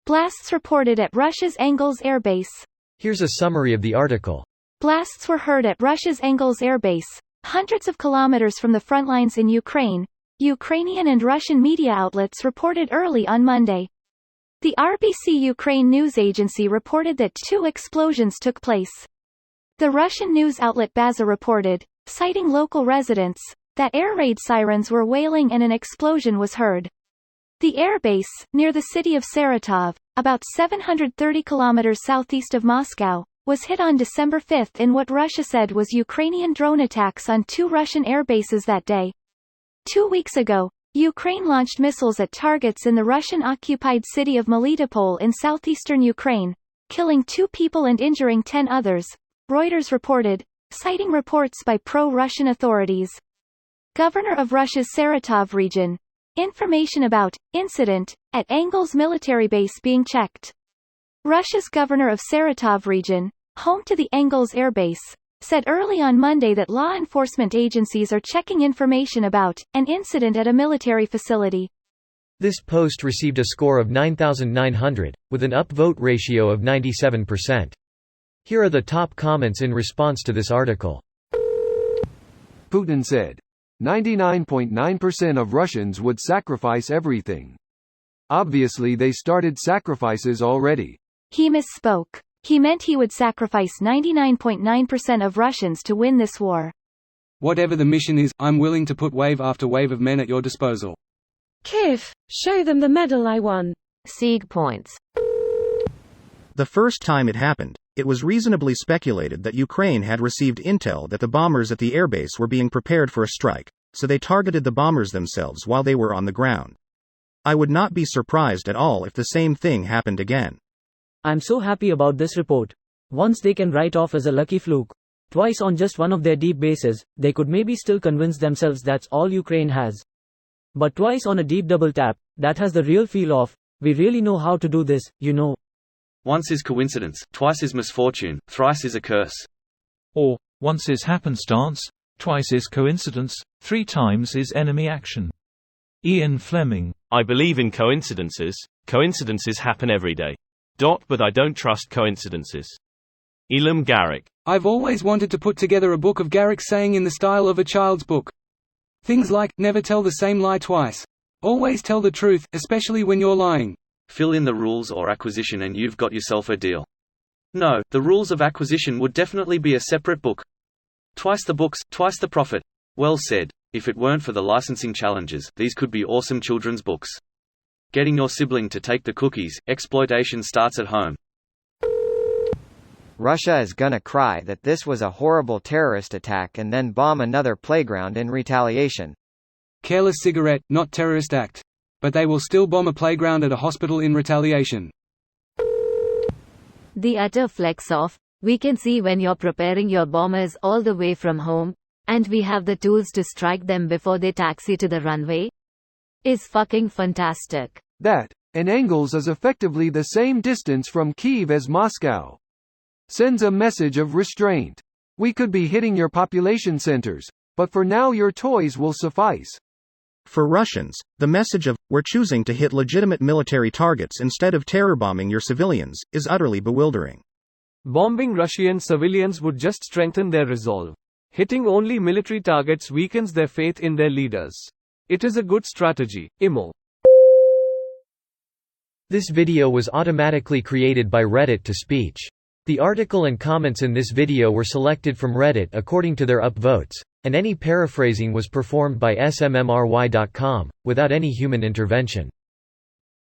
Blasts reported at Russia's Engels Air Base. Here's a summary of the article. Blasts were heard at Russia's Engels Air Base, hundreds of kilometers from the front lines in Ukraine, Ukrainian and Russian media outlets reported early on Monday. The RBC Ukraine news agency reported that 2 explosions took place. The Russian news outlet Baza reported, citing local residents, that air raid sirens were wailing and an explosion was heard. The airbase, near the city of Saratov, about 730 kilometers southeast of Moscow, was hit on December 5 in what Russia said was Ukrainian drone attacks on 2 Russian airbases that day. 2 weeks ago, Ukraine launched missiles at targets in the Russian-occupied city of Melitopol in southeastern Ukraine, killing 2 people and injuring 10 others, Reuters reported, citing reports by pro-Russian authorities. Governor of Russia's Saratov region. Information about incident at Engels military base being checked. Russia's governor of Saratov region, home to the Engels Air Base, said early on Monday that law enforcement agencies are checking information about an incident at a military facility. This post received a score of 9,900, with an upvote ratio of 97%. Here are the top comments in response to this article. Putin said, 99.9% of Russians would sacrifice everything. Obviously they started sacrifices already. He misspoke. He meant he would sacrifice 99.9% of Russians to win this war. Whatever the mission is, I'm willing to put wave after wave of men at your disposal. Kiev, show them the medal I won. Sieg points. The first time it happened, it was reasonably speculated that Ukraine had received intel that the bombers at the airbase were being prepared for a strike, so they targeted the bombers themselves while they were on the ground. I would not be surprised at all if the same thing happened again. I'm so happy about this report. Once they can write off as a lucky fluke, twice on just one of their deep bases, they could maybe still convince themselves that's all Ukraine has. But twice on a deep double tap, that has the real feel of, we really know how to do this, you know. Once is coincidence, twice is misfortune, thrice is a curse. Or, once is happenstance, twice is coincidence, 3 times is enemy action. Ian Fleming. I believe in coincidences. Coincidences happen every day. But I don't trust coincidences. Elam Garrick. I've always wanted to put together a book of Garrick's saying in the style of a child's book. Things like, never tell the same lie twice. Always tell the truth, especially when you're lying. Fill in the rules or acquisition and you've got yourself a deal. No, the rules of acquisition would definitely be a separate book. Twice the books, twice the profit. Well said. If it weren't for the licensing challenges, these could be awesome children's books. Getting your sibling to take the cookies, exploitation starts at home. Russia is gonna cry that this was a horrible terrorist attack and then bomb another playground in retaliation. Careless cigarette, not terrorist act. But they will still bomb a playground at a hospital in retaliation. The utter flex off, we can see when you're preparing your bombers all the way from home, and we have the tools to strike them before they taxi to the runway, is fucking fantastic. That, and Engels is effectively the same distance from Kyiv as Moscow. Sends a message of restraint. We could be hitting your population centers, but for now your toys will suffice. For Russians, the message of, we're choosing to hit legitimate military targets instead of terror bombing your civilians, is utterly bewildering. Bombing Russian civilians would just strengthen their resolve. Hitting only military targets weakens their faith in their leaders. It is a good strategy, Imo. This video was automatically created by Reddit to speech. The article and comments in this video were selected from Reddit according to their upvotes, and any paraphrasing was performed by smmry.com, without any human intervention.